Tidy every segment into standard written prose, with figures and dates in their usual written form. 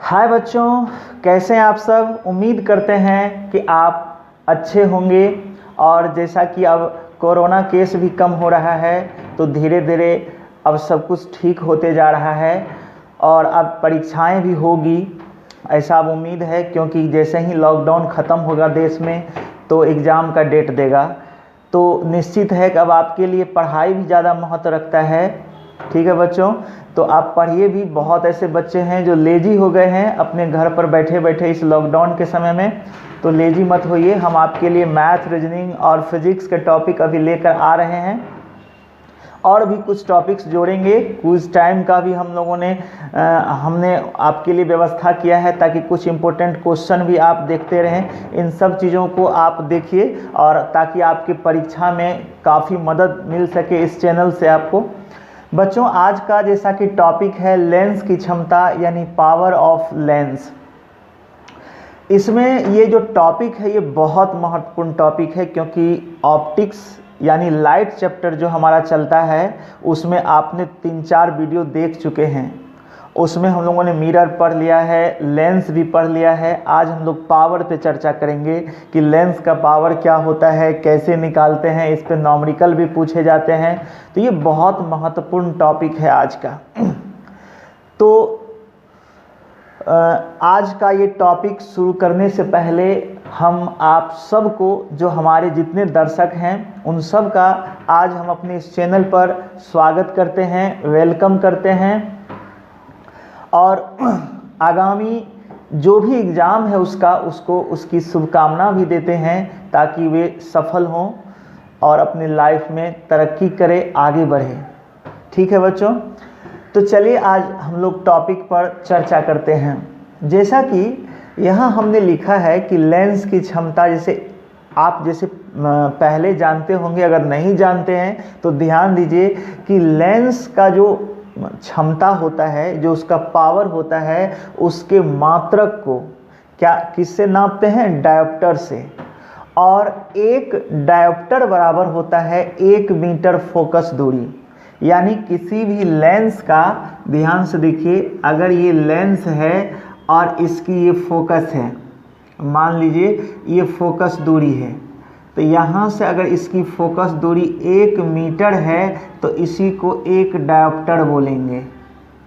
हाय बच्चों, कैसे हैं आप सब। उम्मीद करते हैं कि आप अच्छे होंगे। और जैसा कि अब कोरोना केस भी कम हो रहा है तो धीरे धीरे अब सब कुछ ठीक होते जा रहा है और अब परीक्षाएं भी होगी, ऐसा अब उम्मीद है। क्योंकि जैसे ही लॉकडाउन ख़त्म होगा देश में तो एग्ज़ाम का डेट देगा, तो निश्चित है कि अब आपके लिए पढ़ाई भी ज़्यादा महत्व रखता है। ठीक है बच्चों, तो आप पढ़िए भी। बहुत ऐसे बच्चे हैं जो लेजी हो गए हैं अपने घर पर बैठे बैठे इस लॉकडाउन के समय में, तो लेजी मत होइए। हम आपके लिए मैथ, रीजनिंग और फिजिक्स के टॉपिक अभी लेकर आ रहे हैं और भी कुछ टॉपिक्स जोड़ेंगे। क्विज टाइम का भी हमने आपके लिए व्यवस्था किया है ताकि कुछ इम्पोर्टेंट क्वेश्चन भी आप देखते रहें। इन सब चीज़ों को आप देखिए और ताकि आपकी परीक्षा में काफ़ी मदद मिल सके इस चैनल से आपको। बच्चों, आज का जैसा कि टॉपिक है लेंस की क्षमता यानी पावर ऑफ लेंस। इसमें ये जो टॉपिक है ये बहुत महत्वपूर्ण टॉपिक है, क्योंकि ऑप्टिक्स यानी लाइट चैप्टर जो हमारा चलता है उसमें आपने 3-4 वीडियो देख चुके हैं। उसमें हम लोगों ने मिरर पढ़ लिया है, लेंस भी पढ़ लिया है। आज हम लोग पावर पे चर्चा करेंगे कि लेंस का पावर क्या होता है, कैसे निकालते हैं, इस पे न्यूमेरिकल भी पूछे जाते हैं। तो ये बहुत महत्वपूर्ण टॉपिक है आज का। तो आज का ये टॉपिक शुरू करने से पहले हम आप सबको, जो हमारे जितने दर्शक हैं उन सब का आज हम अपने इस चैनल पर स्वागत करते हैं, वेलकम करते हैं। और आगामी जो भी एग्ज़ाम है उसकी शुभकामना भी देते हैं ताकि वे सफल हों और अपनी लाइफ में तरक्की करें, आगे बढ़ें। ठीक है बच्चों, तो चलिए आज हम लोग टॉपिक पर चर्चा करते हैं। जैसा कि यहाँ हमने लिखा है कि लेंस की क्षमता, जैसे पहले जानते होंगे, अगर नहीं जानते हैं तो ध्यान दीजिए कि लेंस का जो क्षमता होता है, जो उसका पावर होता है, उसके मात्रक को किससे नापते हैं? डायोप्टर से। और एक डायोप्टर बराबर होता है 1 मीटर फोकस दूरी। यानी किसी भी लेंस का, ध्यान से देखिए, अगर ये लेंस है और इसकी ये फोकस है, मान लीजिए ये फोकस दूरी है, तो यहाँ से अगर इसकी फोकस दूरी 1 मीटर है तो इसी को 1 डायोप्टर बोलेंगे।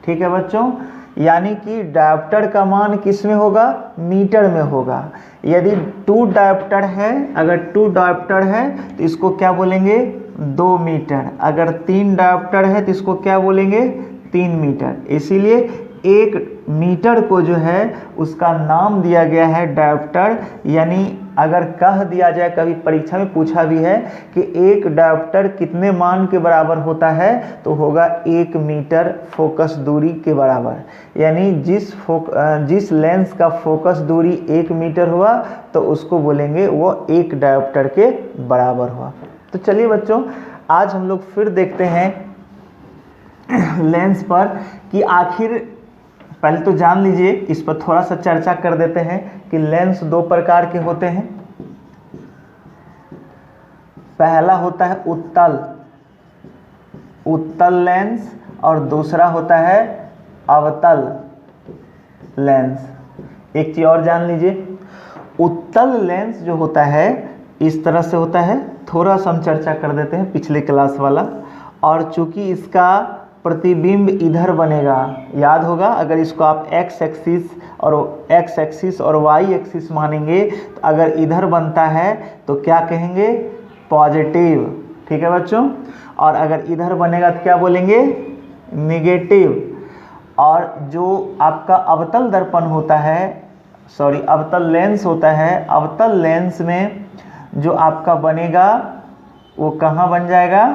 ठीक है बच्चों, यानी कि डायोप्टर का मान किस में होगा? मीटर में होगा। यदि 2 डायोप्टर है, अगर 2 डायोप्टर है तो इसको क्या बोलेंगे? 2 मीटर। अगर 3 डायोप्टर है तो इसको क्या बोलेंगे? 3 मीटर। इसीलिए 1 मीटर को जो है उसका नाम दिया गया है डायोप्टर। यानी अगर कह दिया जाए, कभी परीक्षा में पूछा भी है कि 1 डायोप्टर कितने मान के बराबर होता है, तो होगा 1 मीटर फोकस दूरी के बराबर। यानी जिस लेंस का फोकस दूरी 1 मीटर हुआ तो उसको बोलेंगे वो 1 डायोप्टर के बराबर हुआ। तो चलिए बच्चों, आज हम लोग फिर देखते हैं लेंस पर कि आखिर, पहले तो जान लीजिए, इस पर थोड़ा सा चर्चा कर देते हैं कि लेंस 2 प्रकार के होते हैं। पहला होता है उत्तल लेंस और दूसरा होता है अवतल लेंस। एक चीज और जान लीजिए, उत्तल लेंस जो होता है इस तरह से होता है, थोड़ा सा हम चर्चा कर देते हैं पिछले क्लास वाला। और चूंकि इसका प्रतिबिंब इधर बनेगा, याद होगा, अगर इसको आप एक्स एक्सिस और वाई एक्सिस मानेंगे तो अगर इधर बनता है तो क्या कहेंगे? पॉजिटिव। ठीक है बच्चों, और अगर इधर बनेगा तो क्या बोलेंगे? निगेटिव। और जो आपका अवतल दर्पण होता है, अवतल लेंस होता है, अवतल लेंस में जो आपका बनेगा वो कहाँ बन जाएगा?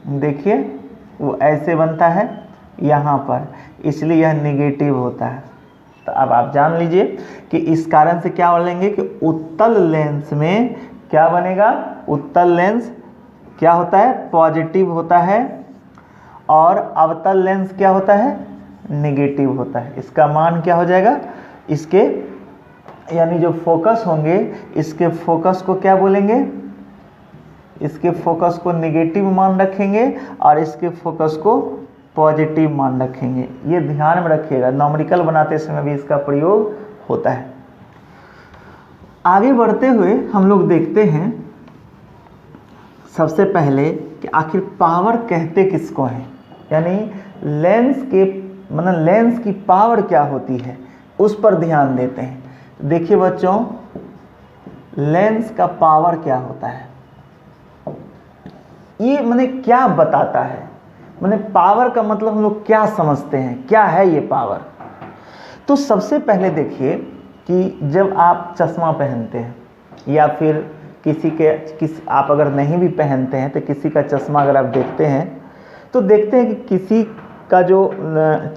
देखिए, वो ऐसे बनता है यहाँ पर, इसलिए यह निगेटिव होता है। तो अब आप जान लीजिए कि इस कारण से क्या बोलेंगे कि उत्तल लेंस में क्या बनेगा? उत्तल लेंस क्या होता है? पॉजिटिव होता है। और अवतल लेंस क्या होता है? निगेटिव होता है। इसका मान क्या हो जाएगा? इसके यानी जो फोकस होंगे, इसके फोकस को क्या बोलेंगे? इसके फोकस को निगेटिव मान रखेंगे और इसके फोकस को पॉजिटिव मान रखेंगे। ये ध्यान में रखिएगा, न्यूमेरिकल बनाते समय भी इसका प्रयोग होता है। आगे बढ़ते हुए हम लोग देखते हैं सबसे पहले कि आखिर पावर कहते किसको हैं, यानी लेंस की पावर क्या होती है उस पर ध्यान देते हैं। देखिए बच्चों, लेंस का पावर क्या होता है, ये क्या बताता है, पावर का मतलब हम लोग क्या समझते हैं, क्या है ये पावर। तो सबसे पहले देखिए कि जब आप चश्मा पहनते हैं या फिर आप अगर नहीं भी पहनते हैं तो किसी का चश्मा अगर आप देखते हैं तो देखते हैं कि किसी का जो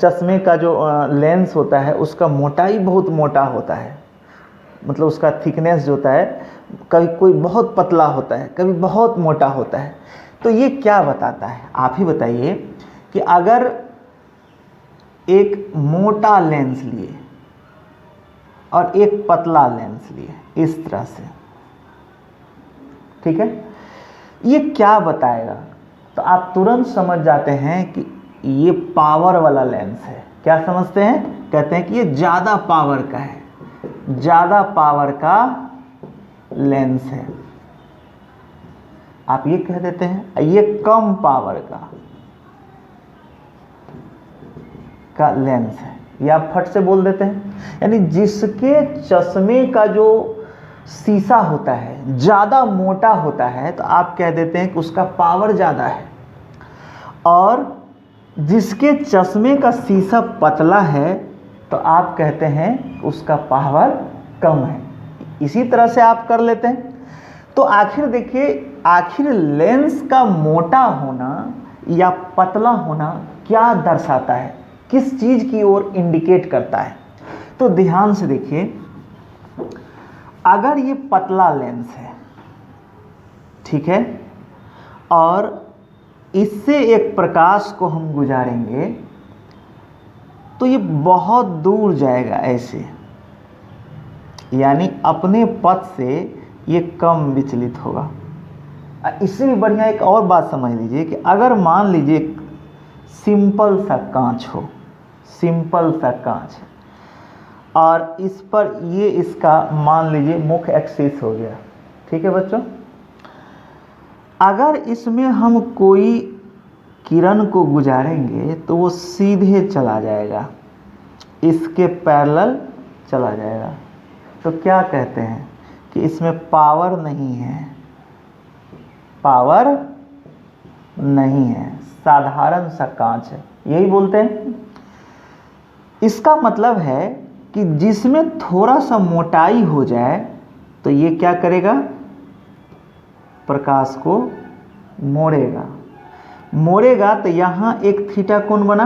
चश्मे का जो लेंस होता है उसका मोटाई बहुत मोटा होता है, मतलब उसका थिकनेस जो होता है, कभी कोई बहुत पतला होता है, कभी बहुत मोटा होता है। तो ये क्या बताता है, आप ही बताइए कि अगर एक मोटा लेंस लिए और एक पतला लेंस लिए इस तरह से, ठीक है, ये क्या बताएगा, तो आप तुरंत समझ जाते हैं कि ये पावर वाला लेंस है। क्या समझते हैं, कहते हैं कि ये ज़्यादा पावर का है, ज़्यादा पावर का लेंस है। आप ये कह देते हैं ये कम पावर का लेंस है, या आप फट से बोल देते हैं, यानी जिसके चश्मे का जो शीशा होता है ज़्यादा मोटा होता है तो आप कह देते हैं कि उसका पावर ज़्यादा है, और जिसके चश्मे का शीशा पतला है तो आप कहते हैं उसका पावर कम है। इसी तरह से आप कर लेते हैं। तो आखिर देखिए, आखिर लेंस का मोटा होना या पतला होना क्या दर्शाता है, किस चीज़ की ओर इंडिकेट करता है। तो ध्यान से देखिए, अगर ये पतला लेंस है, ठीक है, और इससे एक प्रकाश को हम गुजारेंगे तो ये बहुत दूर जाएगा ऐसे, यानी अपने पथ से ये कम विचलित होगा। इससे भी बढ़िया एक और बात समझ लीजिए कि अगर मान लीजिए सिंपल सा कांच हो, सिंपल सा कांच, और इस पर ये इसका मान लीजिए मुख्य एक्सिस हो गया, ठीक है बच्चों, अगर इसमें हम कोई किरण को गुजारेंगे तो वो सीधे चला जाएगा, इसके पैरेलल चला जाएगा। तो क्या कहते हैं कि इसमें पावर नहीं है, पावर नहीं है, साधारण सा कांच है, यही बोलते हैं। इसका मतलब है कि जिसमें थोड़ा सा मोटाई हो जाए तो ये क्या करेगा, प्रकाश को मोड़ेगा तो यहाँ एक थीटा कोण बना,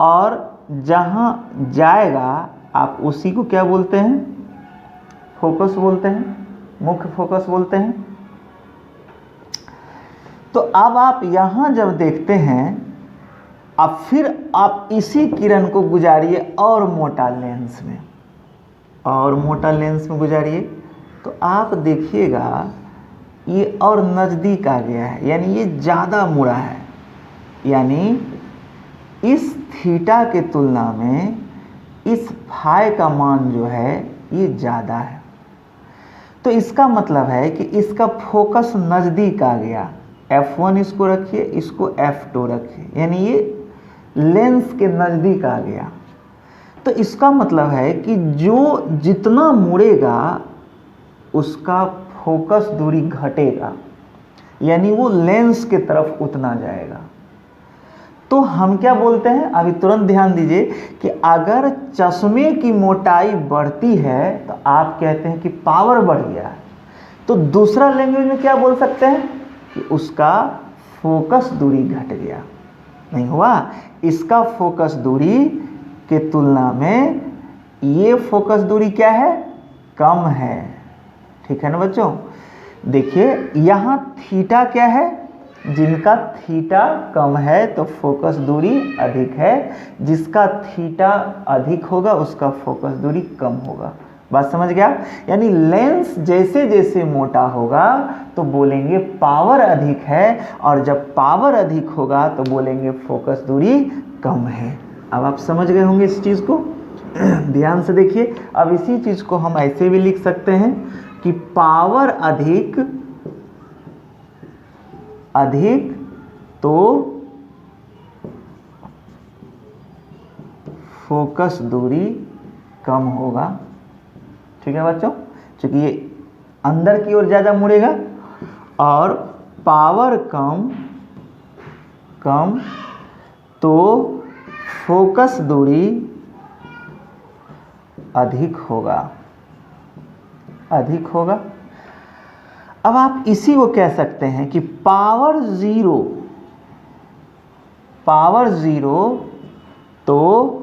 और जहाँ जाएगा आप उसी को क्या बोलते हैं, फोकस बोलते हैं, मुख्य फोकस बोलते हैं। तो अब आप यहाँ जब देखते हैं, अब फिर आप इसी किरण को गुजारिए और मोटा लेंस में, और मोटा लेंस में गुजारिए, तो आप देखिएगा ये और नज़दीक आ गया है, यानी ये ज़्यादा मुड़ा है, यानी इस थीटा के तुलना में इस फाई का मान जो है ये ज़्यादा है। तो इसका मतलब है कि इसका फोकस नज़दीक आ गया। F1 इसको रखिए, इसको F2 रखिए, यानी ये लेंस के नज़दीक आ गया। तो इसका मतलब है कि जो जितना मुड़ेगा उसका फोकस दूरी घटेगा, यानी वो लेंस के तरफ उतना जाएगा। तो हम क्या बोलते हैं, अभी तुरंत ध्यान दीजिए कि अगर चश्मे की मोटाई बढ़ती है तो आप कहते हैं कि पावर बढ़ गया। तो दूसरा लैंग्वेज में क्या बोल सकते हैं कि उसका फोकस दूरी घट गया। नहीं हुआ, इसका फोकस दूरी के तुलना में ये फोकस दूरी क्या है, कम है। ठीक है ना बच्चों। देखिए यहाँ थीटा क्या है, जिनका थीटा कम है तो फोकस दूरी अधिक है, जिसका थीटा अधिक होगा उसका फोकस दूरी कम होगा। बात समझ गया? यानी लेंस जैसे जैसे मोटा होगा तो बोलेंगे पावर अधिक है, और जब पावर अधिक होगा तो बोलेंगे फोकस दूरी कम है। अब आप समझ गए होंगे इस चीज़ को, ध्यान से देखिए। अब इसी चीज़ को हम ऐसे भी लिख सकते हैं कि पावर अधिक तो फोकस दूरी कम होगा। ठीक है बच्चों, क्योंकि ये अंदर की ओर ज़्यादा मुड़ेगा, और पावर कम तो फोकस दूरी अधिक होगा। अब आप इसी को कह सकते हैं कि पावर जीरो तो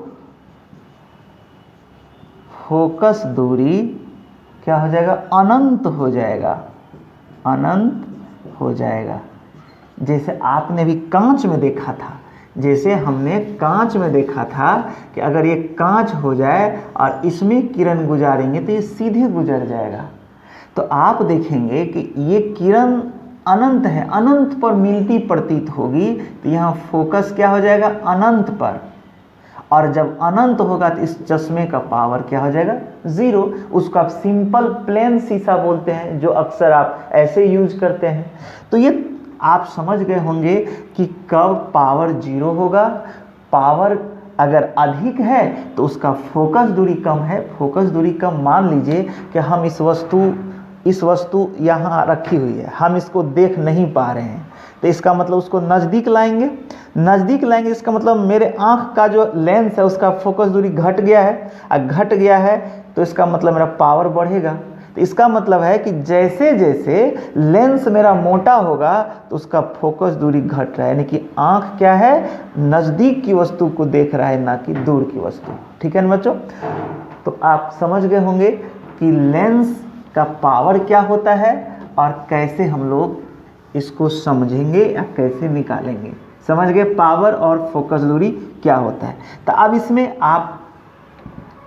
फोकस दूरी क्या हो जाएगा? अनंत हो जाएगा। जैसे आपने भी कांच में देखा था, जैसे हमने कांच में देखा था कि अगर ये कांच हो जाए और इसमें किरण गुजारेंगे तो ये सीधे गुजर जाएगा। तो आप देखेंगे कि ये किरण अनंत है, अनंत पर मिलती प्रतीत होगी, तो यहाँ फोकस क्या हो जाएगा? अनंत पर। और जब अनंत होगा तो इस चश्मे का पावर क्या हो जाएगा? जीरो। उसको आप सिंपल प्लेन शीशा बोलते हैं, जो अक्सर आप ऐसे यूज करते हैं। तो ये आप समझ गए होंगे कि कब पावर जीरो होगा। पावर अगर अधिक है तो उसका फोकस दूरी कम है। फोकस दूरी कम, मान लीजिए कि हम इस वस्तु यहाँ रखी हुई है, हम इसको देख नहीं पा रहे हैं, तो इसका मतलब उसको नज़दीक लाएंगे, इसका मतलब मेरे आँख का जो लेंस है उसका फोकस दूरी घट गया है, तो इसका मतलब मेरा पावर बढ़ेगा। तो इसका मतलब है कि जैसे जैसे लेंस मेरा मोटा होगा तो उसका फोकस दूरी घट रहा है, यानी कि आँख क्या है? नज़दीक की वस्तु को देख रहा है, ना कि दूर की वस्तु। ठीक है ना बच्चों? तो आप समझ गए होंगे कि लेंस का पावर क्या होता है और कैसे हम लोग इसको समझेंगे या कैसे निकालेंगे। समझ गए पावर और फोकस दूरी क्या होता है? तो अब इसमें आप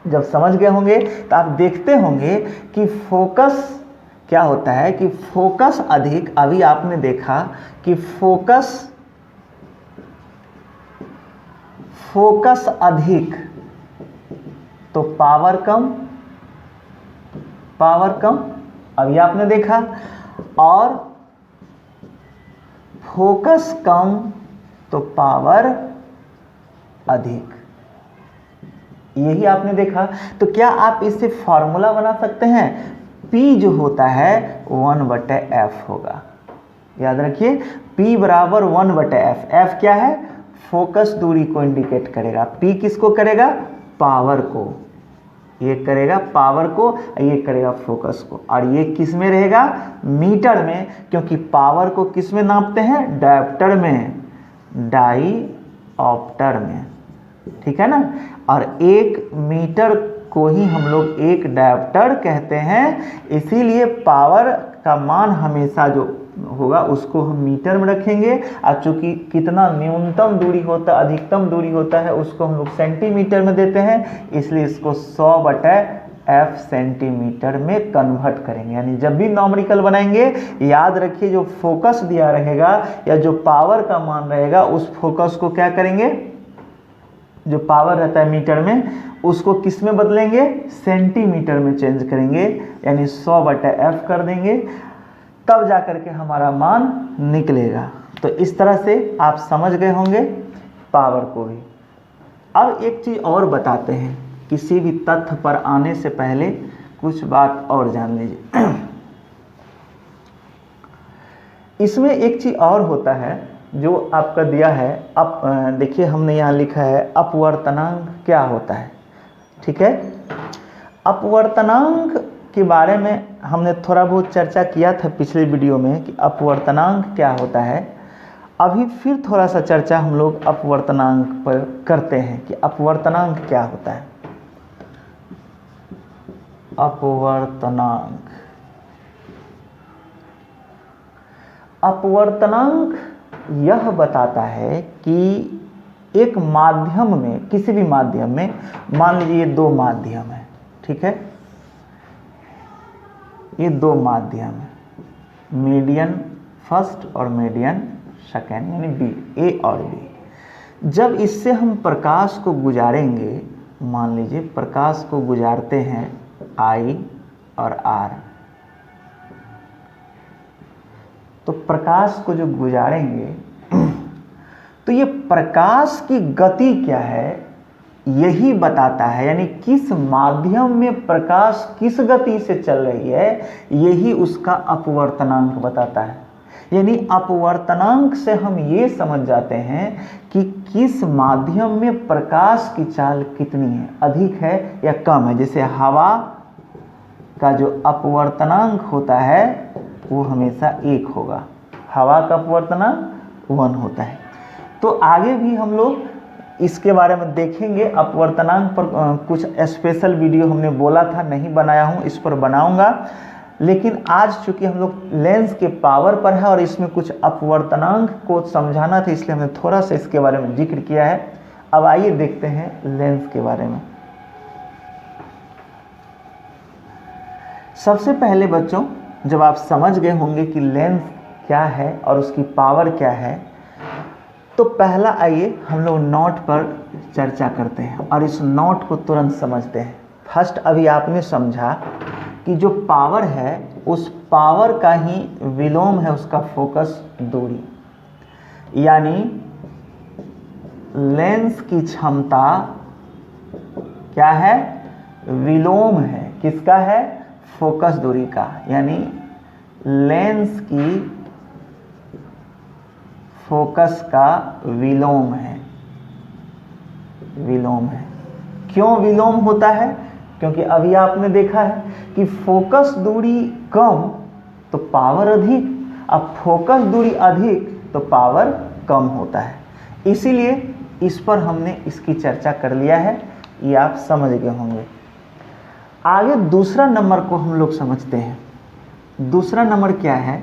जब समझ गए होंगे तो आप देखते होंगे कि फोकस क्या होता है, कि फोकस अधिक, अभी आपने देखा कि फोकस अधिक तो पावर कम, अभी आपने देखा, और फोकस कम तो पावर अधिक, यही आपने देखा। तो क्या आप इससे फॉर्मूला बना सकते हैं? P जो होता है 1/f होगा। याद रखिए, P बराबर 1/f। f क्या है? फोकस दूरी को इंडिकेट करेगा। P किसको करेगा? पावर को। ये करेगा पावर को, ये करेगा फोकस को। और ये किस में रहेगा? मीटर में, क्योंकि पावर को किस में नापते हैं? डायोप्टर में। ठीक है ना? और 1 मीटर को ही हम लोग 1 डायोप्टर कहते हैं। इसीलिए पावर का मान हमेशा जो होगा उसको हम मीटर में रखेंगे, और चूंकि कितना न्यूनतम दूरी होता है, अधिकतम दूरी होता है, उसको हम लोग सेंटीमीटर में देते हैं, इसलिए इसको 100/f सेंटीमीटर में कन्वर्ट करेंगे। यानी जब भी नॉमरिकल बनाएंगे, याद रखिए जो फोकस दिया रहेगा या जो पावर का मान रहेगा, उस फोकस को क्या करेंगे? जो पावर रहता है मीटर में, उसको किस में बदलेंगे? सेंटीमीटर में चेंज करेंगे, यानी 100/f कर देंगे, तब जा करके हमारा मान निकलेगा। तो इस तरह से आप समझ गए होंगे पावर को भी। अब एक चीज़ और बताते हैं, किसी भी तथ्य पर आने से पहले कुछ बात और जान लीजिए। इसमें एक चीज़ और होता है जो आपका दिया है। अब देखिए, हमने यहाँ लिखा है अपवर्तनांक क्या होता है। ठीक है, अपवर्तनांक के बारे में हमने थोड़ा बहुत चर्चा किया था पिछले वीडियो में कि अपवर्तनांक क्या होता है। अभी फिर थोड़ा सा चर्चा हम लोग अपवर्तनांक पर करते हैं कि अपवर्तनांक क्या होता है। अपवर्तनांक यह बताता है कि एक माध्यम में, किसी भी माध्यम में, मान लीजिए ये 2 माध्यम है, ठीक है, ये दो माध्यम है, मीडियन फर्स्ट और मीडियन सेकेंड, यानी बी, ए और बी। जब इससे हम प्रकाश को गुजारेंगे, मान लीजिए प्रकाश को गुजारते हैं आई और आर, तो प्रकाश को जो गुजारेंगे तो ये प्रकाश की गति क्या है यही बताता है, यानी किस माध्यम में प्रकाश किस गति से चल रही है यही उसका अपवर्तनांक बताता है। यानी अपवर्तनांक से हम ये समझ जाते हैं कि किस माध्यम में प्रकाश की चाल कितनी है, अधिक है या कम है। जैसे हवा का जो अपवर्तनांक होता है वो हमेशा 1 होगा, हवा का अपवर्तनांक 1 होता है। तो आगे भी हम लोग इसके बारे में देखेंगे। अपवर्तनांक पर कुछ स्पेशल वीडियो हमने बोला था, नहीं बनाया हूँ, इस पर बनाऊंगा। लेकिन आज चूंकि हम लोग लेंस के पावर पर है और इसमें कुछ अपवर्तनांक को समझाना था, इसलिए हमने थोड़ा सा इसके बारे में जिक्र किया है। अब आइए देखते हैं लेंस के बारे में। सबसे पहले बच्चों, जब आप समझ गए होंगे कि लेंस क्या है और उसकी पावर क्या है, तो पहला आइए हम लोग नोट पर चर्चा करते हैं और इस नोट को तुरंत समझते हैं। फर्स्ट अभी आपने समझा कि जो पावर है उस पावर का ही विलोम है उसका फोकस दूरी, यानी लेंस की क्षमता क्या है, विलोम है, किसका है, फोकस दूरी का। यानी लेंस की फोकस का विलोम है, विलोम है। क्यों विलोम होता है? क्योंकि अभी आपने देखा है कि फोकस दूरी कम तो पावर अधिक, अब फोकस दूरी अधिक तो पावर कम होता है। इसीलिए इस पर हमने इसकी चर्चा कर लिया है, ये आप समझ गए होंगे। आगे दूसरा नंबर को हम लोग समझते हैं। दूसरा नंबर क्या है?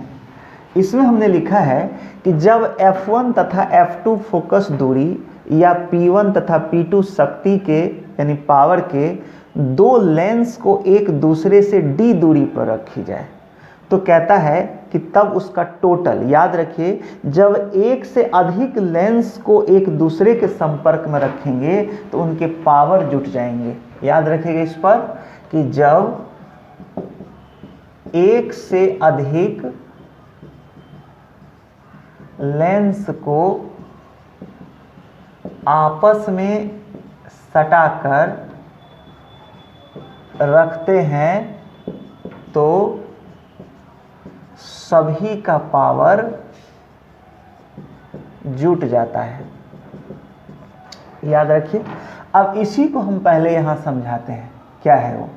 इसमें हमने लिखा है कि जब F1 तथा F2 फोकस दूरी या P1 तथा P2 शक्ति के यानी पावर के दो लेंस को एक दूसरे से d दूरी पर रखी जाए, तो कहता है कि तब उसका टोटल, याद रखिए, जब एक से अधिक लेंस को एक दूसरे के संपर्क में रखेंगे तो उनके पावर जुट जाएंगे। याद रखिएगा इस पर कि जब एक से अधिक लेंस को आपस में सटाकर रखते हैं तो सभी का पावर जुट जाता है। याद रखिए। अब इसी को हम पहले यहां समझाते हैं, क्या है वो।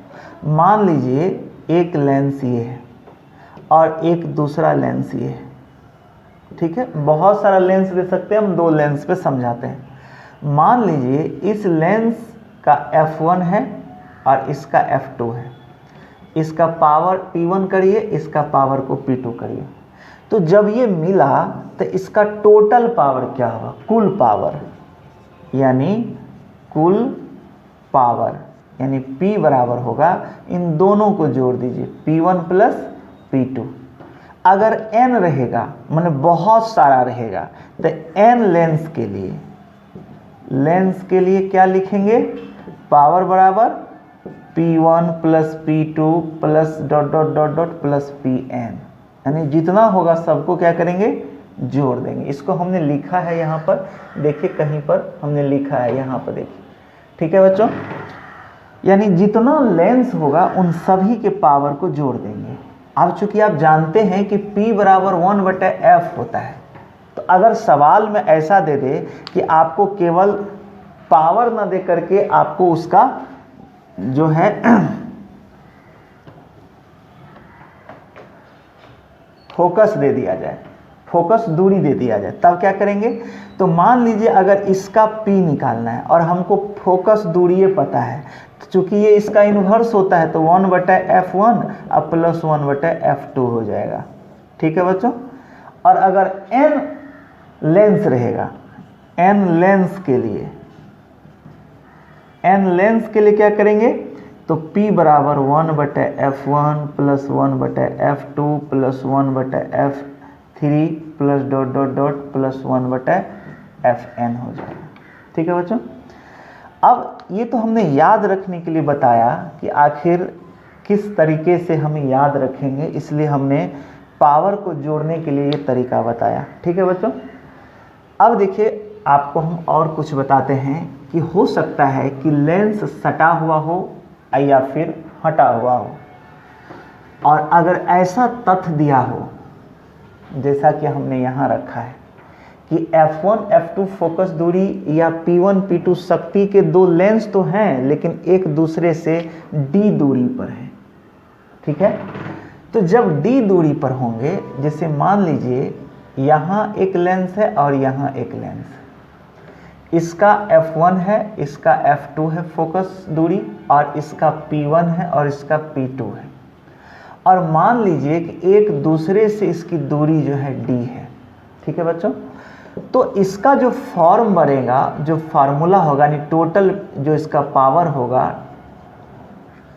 मान लीजिए एक लेंस ये है और एक दूसरा लेंस ये है, ठीक है। बहुत सारा लेंस दे सकते हैं, हम दो लेंस पे समझाते हैं। मान लीजिए इस लेंस का F1 है और इसका F2 है, इसका पावर P1 करिए, इसका पावर को P2 करिए, तो जब ये मिला तो इसका टोटल पावर क्या होगा, कुल पावर, यानी कुल पावर, यानी P बराबर होगा, इन दोनों को जोड़ दीजिए, P1 प्लस P2। अगर n रहेगा, माने बहुत सारा रहेगा, तो n लेंस के लिए क्या लिखेंगे, पावर बराबर P1 plus P2 plus dot dot dot dot plus Pn, यानी जितना होगा सबको क्या करेंगे, जोड़ देंगे। इसको हमने लिखा है यहाँ पर, देखिए कहीं पर हमने लिखा है, यहाँ पर देखिए, ठीक है बच्चों। यानी जितना लेंस होगा उन सभी के पावर को जोड़ देंगे। अब चूंकि आप जानते हैं कि P बराबर 1/f होता है, तो अगर सवाल में ऐसा दे दे कि आपको केवल पावर ना दे करके आपको उसका जो है फोकस दे दिया जाए, फोकस दूरी दे दिया जाए, तब क्या करेंगे। तो मान लीजिए अगर इसका P निकालना है और हमको फोकस दूरी ये पता है, तो चूंकि ये इसका इन्वर्स होता है तो 1/f1 अब प्लस 1/f2 हो जाएगा, ठीक है बच्चों। और अगर n लेंस रहेगा, n लेंस के लिए क्या करेंगे तो P बराबर 1/f1 plus 1/f2 plus 1/f3 plus dot dot dot plus 1/fn हो जाएगा। ठीक है बच्चों, अब ये तो हमने याद रखने के लिए बताया कि आखिर किस तरीके से हम याद रखेंगे, इसलिए हमने पावर को जोड़ने के लिए ये तरीका बताया। ठीक है बच्चों, अब देखिए आपको हम और कुछ बताते हैं कि हो सकता है कि लेंस सटा हुआ हो या फिर हटा हुआ हो, और अगर ऐसा तथ्य दिया हो जैसा कि हमने यहाँ रखा है कि F1 F2 फोकस दूरी या P1 P2 शक्ति के दो लेंस तो हैं लेकिन एक दूसरे से d दूरी पर है। ठीक है, तो जब d दूरी पर होंगे, जैसे मान लीजिए यहाँ एक लेंस है और यहाँ एक लेंस है, इसका F1 है, इसका F2 है फोकस दूरी, और इसका P1 है और इसका P2 है, और मान लीजिए कि एक दूसरे से इसकी दूरी जो है d है। ठीक है बच्चों, तो इसका जो फॉर्म बनेगा, जो फार्मूला होगा, यानी टोटल जो इसका पावर होगा,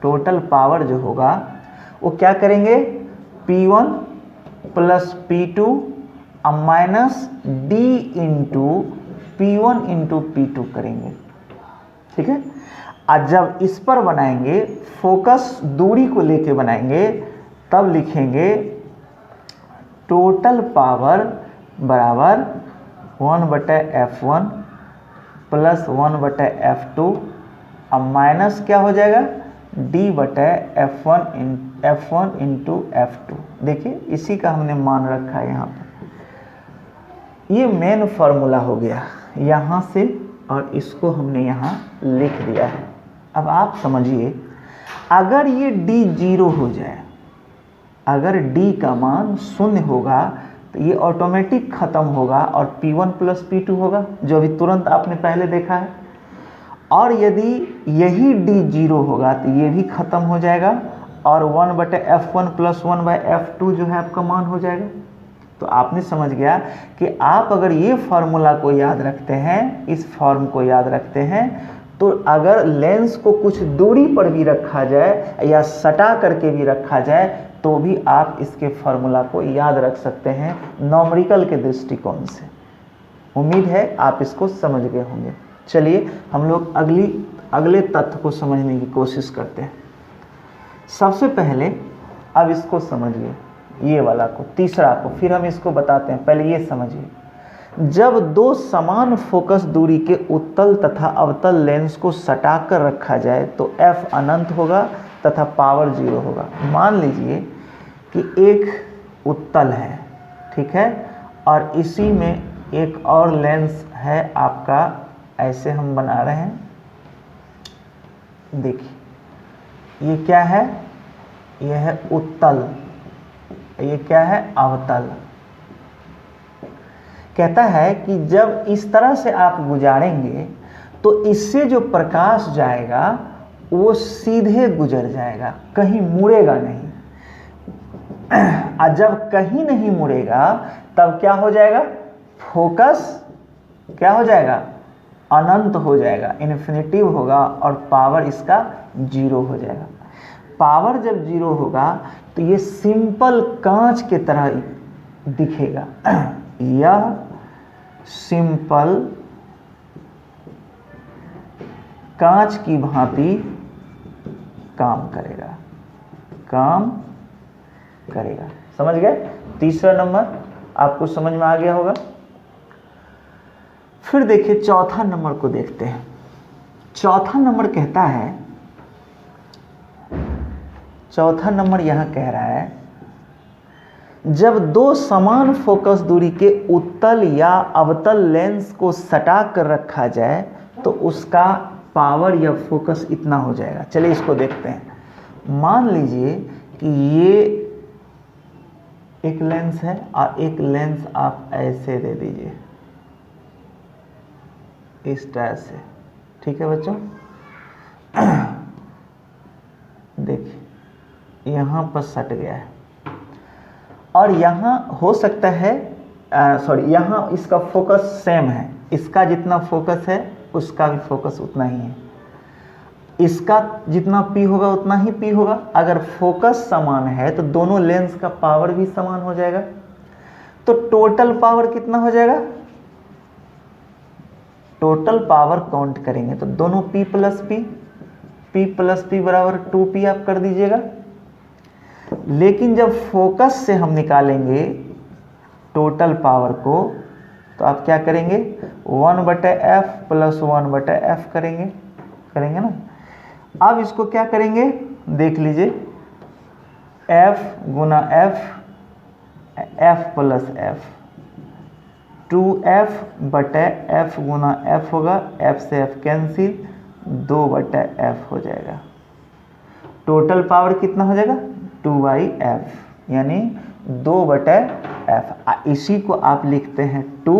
टोटल पावर जो होगा वो क्या करेंगे, P1 plus P2 minus d into P1 into P2 करेंगे। ठीक है, आज जब इस पर बनाएंगे, फोकस दूरी को लेके बनाएंगे, तब लिखेंगे टोटल पावर बराबर 1/f1 प्लस 1/f2 अब माइनस क्या हो जाएगा, d/f1 इंटू f2। देखिए इसी का हमने मान रखा है यहाँ पर, ये मेन फार्मूला हो गया यहाँ से, और इसको हमने यहाँ लिख दिया है। अब आप समझिए, अगर ये d 0 हो जाए, अगर d का मान 0 होगा तो ये ऑटोमेटिक ख़त्म होगा और P1 प्लस P2 होगा, जो अभी तुरंत आपने पहले देखा है। और यदि यही d 0 होगा तो ये भी ख़त्म हो जाएगा और 1/f1 प्लस 1/f2 जो है आपका मान हो जाएगा। तो आपने समझ गया कि आप अगर ये फार्मूला को याद रखते हैं, इस फॉर्म को याद रखते हैं, तो अगर लेंस को कुछ दूरी पर भी रखा जाए या सटा करके भी रखा जाए तो भी आप इसके फार्मूला को याद रख सकते हैं न्यूमेरिकल के दृष्टिकोण से। उम्मीद है आप इसको समझ गए होंगे। चलिए हम लोग अगले तथ्य को समझने की कोशिश करते हैं। सबसे पहले अब इसको समझिए, ये वाला को, तीसरा को, फिर हम इसको बताते हैं। पहले ये समझिए, जब दो समान फोकस दूरी के उत्तल तथा अवतल लेंस को सटा कर रखा जाए तो f अनंत होगा तथा पावर 0 होगा। मान लीजिए कि एक उत्तल है, ठीक है, और इसी में एक और लेंस है आपका, ऐसे हम बना रहे हैं। देखिए ये क्या है, यह है उत्तल, ये क्या है, अवतल। कहता है कि जब इस तरह से आप गुजारेंगे तो इससे जो प्रकाश जाएगा वो सीधे गुजर जाएगा, कहीं मुड़ेगा नहीं। और जब कहीं नहीं मुड़ेगा तब क्या हो जाएगा, फोकस क्या हो जाएगा, अनंत हो जाएगा, इन्फिनिटिव होगा, और पावर इसका 0 हो जाएगा। पावर जब 0 होगा तो ये सिंपल कांच के तरह दिखेगा। यह सिंपल कांच की भांति काम करेगा। समझ गए? तीसरा नंबर आपको समझ में आ गया होगा। फिर देखिए चौथा नंबर को देखते हैं। चौथा नंबर कहता है, चौथा नंबर यहां कह रहा है, जब दो समान फोकस दूरी के उत्तल या अवतल लेंस को सटा कर रखा जाए तो उसका पावर या फोकस इतना हो जाएगा। चलिए इसको देखते हैं। मान लीजिए कि ये एक लेंस है और एक लेंस आप ऐसे दे दीजिए, इस तरह से, ठीक है बच्चों। देखिए यहाँ पर सट गया है और यहाँ हो सकता है यहाँ इसका फोकस सेम है, इसका जितना फोकस है उसका भी फोकस उतना ही है। इसका जितना P होगा उतना ही P होगा। अगर फोकस समान है तो दोनों लेंस का पावर भी समान हो जाएगा। तो टोटल पावर कितना हो जाएगा? टोटल पावर काउंट करेंगे तो दोनों P प्लस P बराबर 2P आप कर दीजिएगा। लेकिन जब फोकस से हम निकालेंगे टोटल पावर को तो आप क्या करेंगे? 1/f प्लस 1/f करेंगे ना। अब इसको क्या करेंगे देख लीजिए, f गुना f प्लस f, 2f/f गुना f होगा, f से f कैंसिल, 2/f हो जाएगा। टोटल पावर कितना हो जाएगा? 2/f, यानी 2/f। इसी को आप लिखते हैं 2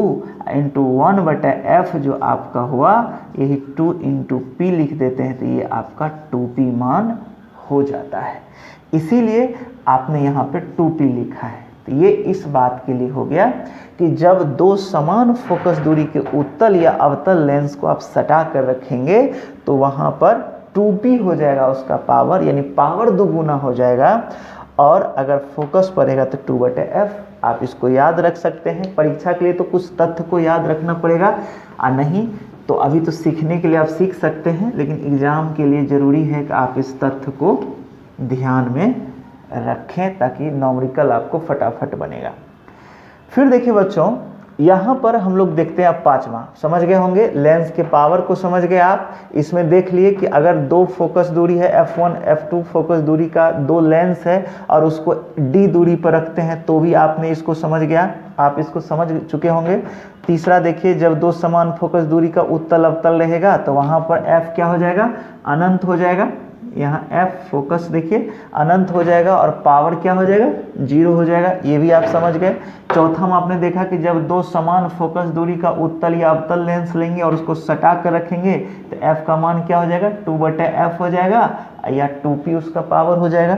× 1/f जो आपका हुआ, यही 2 × P लिख देते हैं तो ये आपका 2P मान हो जाता है। इसीलिए आपने यहाँ पे 2P लिखा है। तो ये इस बात के लिए हो गया कि जब दो समान फोकस दूरी के उत्तल या अवतल लेंस को आप सटा कर रखेंगे तो वहाँ पर 2P हो जाएगा उसका पावर, यानी पावर दोगुना हो जाएगा। और अगर फोकस पड़ेगा तो 2/f। आप इसको याद रख सकते हैं। परीक्षा के लिए तो कुछ तथ्य को याद रखना पड़ेगा, और नहीं तो अभी तो सीखने के लिए आप सीख सकते हैं, लेकिन एग्ज़ाम के लिए ज़रूरी है कि आप इस तथ्य को ध्यान में रखें ताकि न्यूमेरिकल आपको फटाफट बनेगा। फिर देखिए बच्चों, यहाँ पर हम लोग देखते हैं, आप 5वां समझ गए होंगे, लेंस के पावर को समझ गए आप। इसमें देख लिए कि अगर दो फोकस दूरी है, f1 f2 फोकस दूरी का दो लेंस है और उसको d दूरी पर रखते हैं तो भी आपने इसको समझ गया, आप इसको समझ चुके होंगे। तीसरा देखिए, जब दो समान फोकस दूरी का उत्तल अवतल रहेगा तो वहाँ पर f क्या हो जाएगा? अनंत हो जाएगा। यहाँ f फोकस देखिए अनंत हो जाएगा और पावर क्या हो जाएगा? 0 हो जाएगा। ये भी आप समझ गए। चौथा में आपने देखा कि जब दो समान फोकस दूरी का उत्तल या अवतल लेंस लेंगे और उसको सटा कर रखेंगे तो f का मान क्या हो जाएगा? 2/f हो जाएगा या 2P उसका पावर हो जाएगा।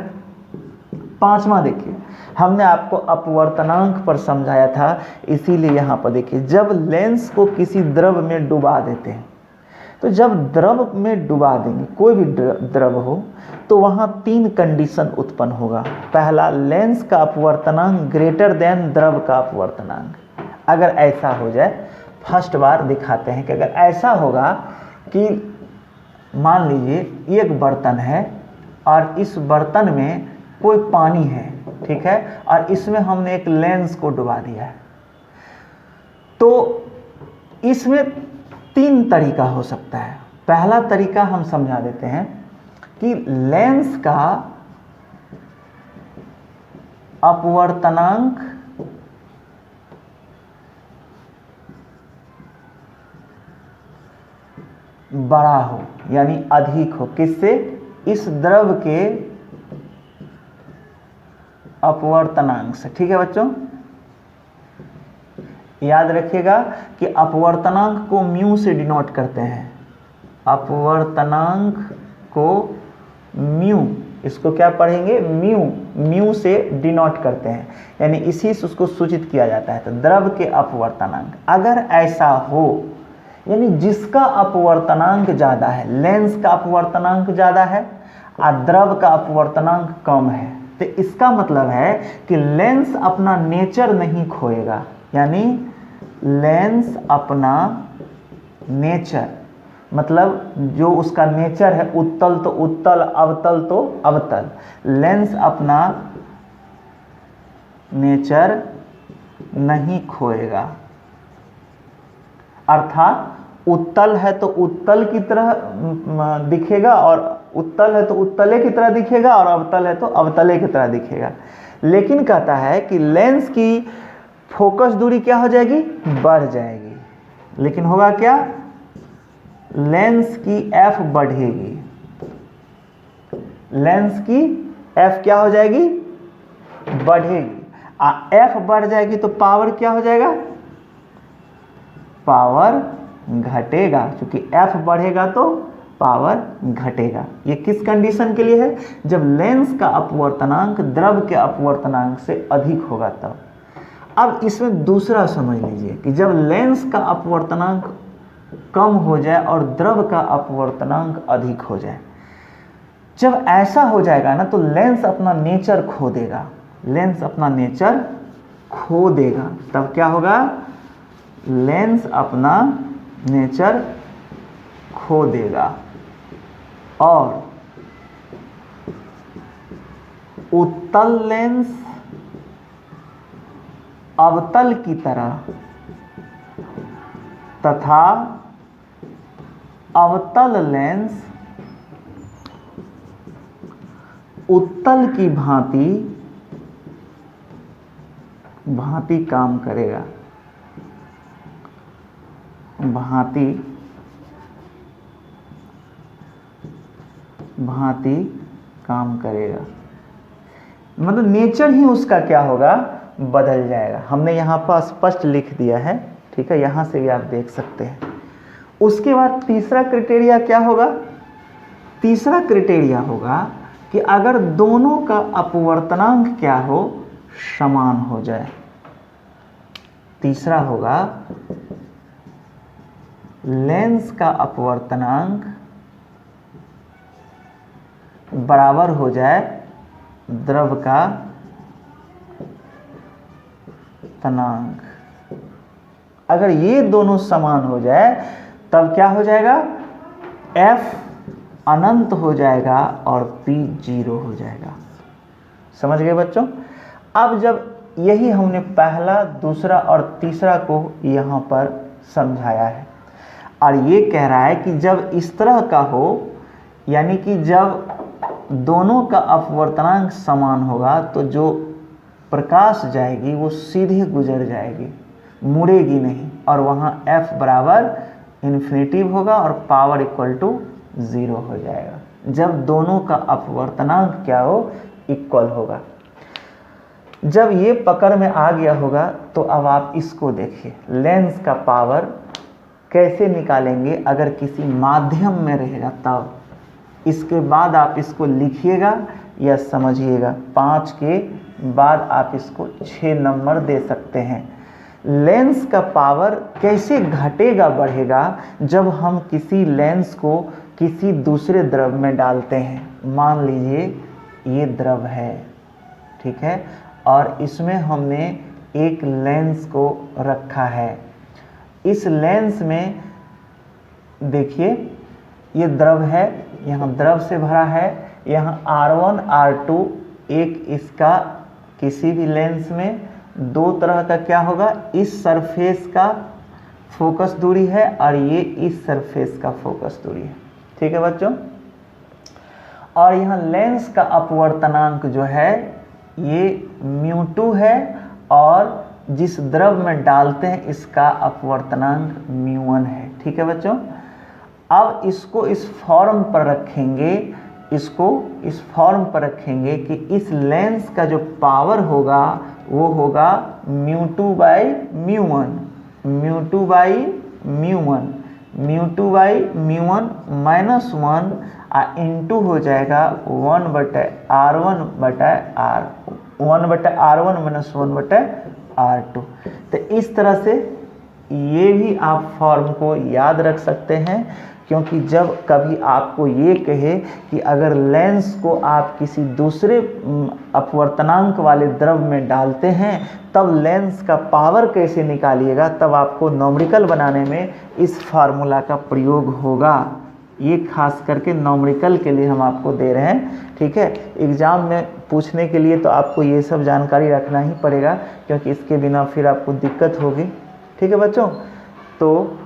5वां देखिए, हमने आपको अपवर्तनांक पर समझाया था, इसीलिए यहाँ पर देखिए, जब लेंस को किसी द्रव में डुबा देते हैं तो जब द्रव में डुबा देंगे, कोई भी द्रव हो, तो वहाँ 3 कंडीशन उत्पन्न होगा। पहला, लेंस का अपवर्तनांक ग्रेटर देन द्रव का अपवर्तनांक। अगर ऐसा हो जाए, फर्स्ट बार दिखाते हैं कि अगर ऐसा होगा कि मान लीजिए एक बर्तन है और इस बर्तन में कोई पानी है, ठीक है, और इसमें हमने एक लेंस को डुबा दिया है, तो इसमें 3 तरीका हो सकता है। पहला तरीका हम समझा देते हैं कि लेंस का अपवर्तनांक बड़ा हो, यानी अधिक हो, किससे? इस द्रव के अपवर्तनांक से। ठीक है बच्चों, याद रखिएगा कि अपवर्तनांक को म्यू से डिनोट करते हैं। अपवर्तनांक को म्यू, इसको क्या पढ़ेंगे? म्यू से डिनोट करते हैं, यानी इसी से उसको सूचित किया जाता है। तो द्रव के अपवर्तनांक अगर ऐसा हो, यानी जिसका अपवर्तनांक ज़्यादा है, लेंस का अपवर्तनांक ज़्यादा है और द्रव का अपवर्तनांक कम है, तो इसका मतलब है कि लेंस अपना नेचर नहीं खोएगा, यानी लेंस अपना नेचर, मतलब जो उसका नेचर है, उत्तल तो उत्तल, अवतल तो अवतल, लेंस अपना नेचर नहीं खोएगा। अर्थात उत्तल है तो उत्तल की तरह दिखेगा, और उत्तल है तो उत्तले की तरह दिखेगा, और अवतल है तो अवतले की तरह दिखेगा। लेकिन कहता है कि लेंस की फोकस दूरी क्या हो जाएगी? बढ़ जाएगी। लेकिन होगा क्या? लेंस की f बढ़ेगी। लेंस की f क्या हो जाएगी? बढ़ेगी। f बढ़ जाएगी तो पावर क्या हो जाएगा? पावर घटेगा, क्योंकि f बढ़ेगा तो पावर घटेगा। ये किस कंडीशन के लिए है? जब लेंस का अपवर्तनांक द्रव के अपवर्तनांक से अधिक होगा तब। अब इसमें दूसरा समझ लीजिए कि जब लेंस का अपवर्तनांक कम हो जाए और द्रव का अपवर्तनांक अधिक हो जाए, जब ऐसा हो जाएगा ना तो लेंस अपना नेचर खो देगा, लेंस अपना नेचर खो देगा। तब क्या होगा, लेंस अपना नेचर खो देगा और उत्तल लेंस अवतल की तरह तथा अवतल लेंस उत्तल की भांति काम करेगा, भांति काम करेगा। मतलब नेचर ही उसका क्या होगा, बदल जाएगा। हमने यहाँ पर स्पष्ट लिख दिया है, ठीक है, यहाँ से भी आप देख सकते हैं। उसके बाद तीसरा क्राइटेरिया क्या होगा, तीसरा क्राइटेरिया होगा कि अगर दोनों का अपवर्तनांक क्या हो, समान हो जाए। तीसरा होगा लेंस का अपवर्तनांक बराबर हो जाए द्रव का तनांक। अगर ये दोनों समान हो जाए तब क्या हो जाएगा, F अनंत हो जाएगा और P 0 हो जाएगा। समझ गए बच्चों। अब जब यही हमने पहला, दूसरा और तीसरा को यहाँ पर समझाया है और ये कह रहा है कि जब इस तरह का हो, यानी कि जब दोनों का अपवर्तनांक समान होगा तो जो प्रकाश जाएगी वो सीधे गुजर जाएगी, मुड़ेगी नहीं, और वहाँ F बराबर इन्फिनिटिव होगा और पावर इक्वल टू 0 हो जाएगा जब दोनों का अपवर्तनांक क्या हो, इक्वल होगा। जब ये पकड़ में आ गया होगा तो अब आप इसको देखिए, लेंस का पावर कैसे निकालेंगे अगर किसी माध्यम में रहेगा तब। इसके बाद आप इसको लिखिएगा या समझिएगा, 5 के बाद आप इसको 6 नंबर दे सकते हैं। लेंस का पावर कैसे घटेगा बढ़ेगा जब हम किसी लेंस को किसी दूसरे द्रव में डालते हैं। मान लीजिए ये द्रव है, ठीक है, और इसमें हमने एक लेंस को रखा है। इस लेंस में देखिए ये द्रव है, यहाँ द्रव से भरा है, यहाँ R1 R2 एक इसका किसी भी लेंस में दो तरह का क्या होगा, इस सरफेस का फोकस दूरी है और ये इस सरफेस का फोकस दूरी है, ठीक है बच्चों। और यहाँ लेंस का अपवर्तनांक जो है ये μ2 है और जिस द्रव में डालते हैं इसका अपवर्तनांक μ1 है, ठीक है बच्चों। अब इसको इस फॉर्म पर रखेंगे, इसको इस फॉर्म पर रखेंगे कि इस लेंस का जो पावर होगा वो होगा μ2 by μ1, μ2 by μ1, μ2 by μ1 minus 1 into हो जाएगा 1/R1 बटा R, 1/R1 माइनस 1/R2। तो इस तरह से ये भी आप फॉर्म को याद रख सकते हैं, क्योंकि जब कभी आपको ये कहे कि अगर लेंस को आप किसी दूसरे अपवर्तनांक वाले द्रव में डालते हैं तब लेंस का पावर कैसे निकालिएगा, तब आपको न्यूमेरिकल बनाने में इस फार्मूला का प्रयोग होगा। ये खास करके न्यूमेरिकल के लिए हम आपको दे रहे हैं, ठीक है। एग्ज़ाम में पूछने के लिए तो आपको ये सब जानकारी रखना ही पड़ेगा, क्योंकि इसके बिना फिर आपको दिक्कत होगी, ठीक है बच्चों। तो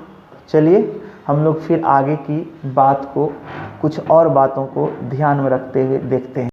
चलिए हम लोग फिर आगे की बात को, कुछ और बातों को ध्यान में रखते हुए देखते हैं।